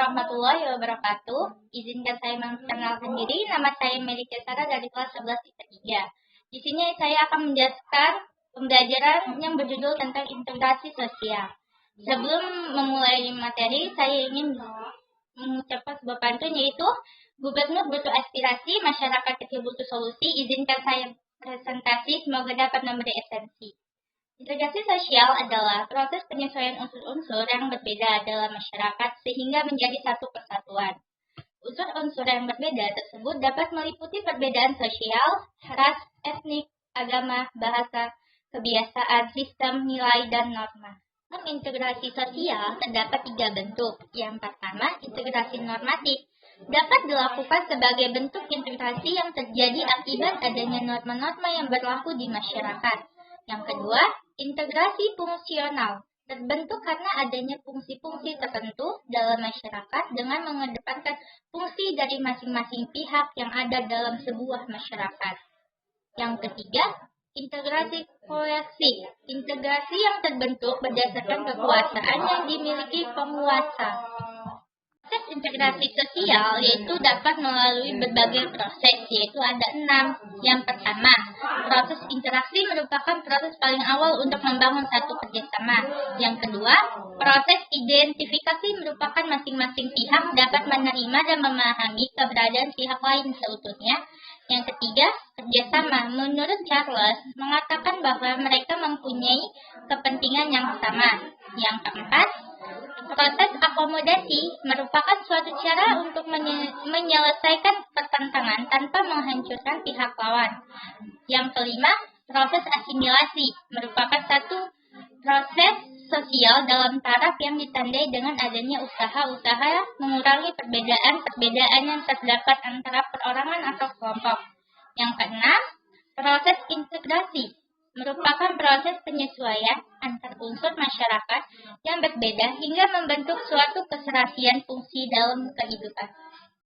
warahmatullahi wabarakatuh. Izinkan saya memperkenalkan diri. Nama saya Melika Sara dari kelas 11 IPA 3. Di sini saya akan menjelaskan pembelajaran yang berjudul tentang integrasi sosial. Sebelum memulai materi, saya ingin mengucapkan sebuah pantun, yaitu Gubernur butuh aspirasi, masyarakat kecil butuh solusi. Izinkan saya presentasi, semoga dapat memberi esensi. Integrasi sosial adalah proses penyesuaian unsur-unsur yang berbeda dalam masyarakat sehingga menjadi satu kesatuan. Unsur-unsur yang berbeda tersebut dapat meliputi perbedaan sosial, ras, etnik, agama, bahasa, kebiasaan, sistem, nilai, dan norma. Dalam integrasi sosial terdapat 3 bentuk. Yang pertama, integrasi normatif. Dapat dilakukan sebagai bentuk integrasi yang terjadi akibat adanya norma-norma yang berlaku di masyarakat. Yang kedua, integrasi fungsional. Terbentuk karena adanya fungsi-fungsi tertentu dalam masyarakat dengan mengedepankan fungsi dari masing-masing pihak yang ada dalam sebuah masyarakat. Yang ketiga, integrasi koleksi. Integrasi yang terbentuk berdasarkan kekuasaan yang dimiliki penguasa. Proses integrasi sosial yaitu dapat melalui berbagai proses, yaitu ada 6. Yang pertama, proses interaksi merupakan proses paling awal untuk membangun satu kerjasama. Yang kedua, proses identifikasi merupakan masing-masing pihak dapat menerima dan memahami keberadaan pihak lain seutuhnya. Yang ketiga, kerjasama. Menurut Charles, mengatakan bahwa mereka mempunyai kepentingan yang sama. Yang keempat, proses akomodasi merupakan suatu cara untuk menyelesaikan pertentangan tanpa menghancurkan pihak lawan. Yang kelima, proses asimilasi merupakan satu proses sosial dalam taraf yang ditandai dengan adanya usaha-usaha mengurangi perbedaan-perbedaan yang terdapat antara perorangan atau kelompok. Yang keenam, proses integrasi merupakan proses penyesuaian antar unsur masyarakat yang berbeda hingga membentuk suatu keserasian fungsi dalam kehidupan.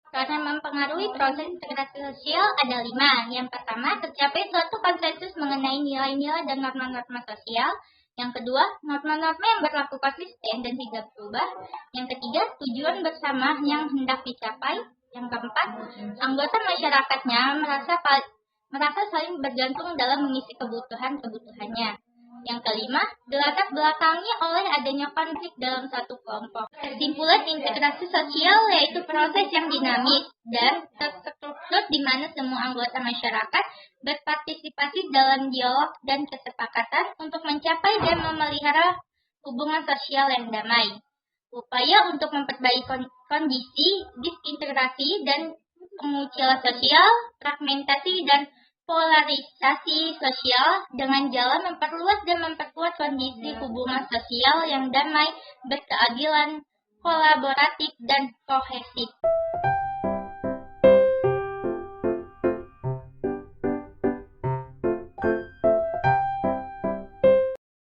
Karena mempengaruhi proses integrasi sosial ada 5. Yang pertama, tercapai suatu konsensus mengenai nilai-nilai dan norma-norma sosial. Yang kedua, norma-norma yang berlaku konsisten dan tidak berubah. Yang ketiga, tujuan bersama yang hendak dicapai. Yang keempat, anggota masyarakatnya merasa saling bergantung dalam mengisi kebutuhannya. Yang kelima, dilatar belakangi oleh adanya konflik dalam satu kelompok. Kesimpulan integrasi sosial yaitu proses yang dinamis dan terstruktur di mana semua anggota masyarakat berpartisipasi dalam dialog dan kesepakatan untuk mencapai dan memelihara hubungan sosial yang damai. Upaya untuk memperbaiki kondisi disintegrasi dan pengucilan sosial, fragmentasi, dan polarisasi sosial dengan jalan memperluas dan memperkuat kondisi hubungan sosial yang damai, berkeadilan, kolaboratif, dan kohesif.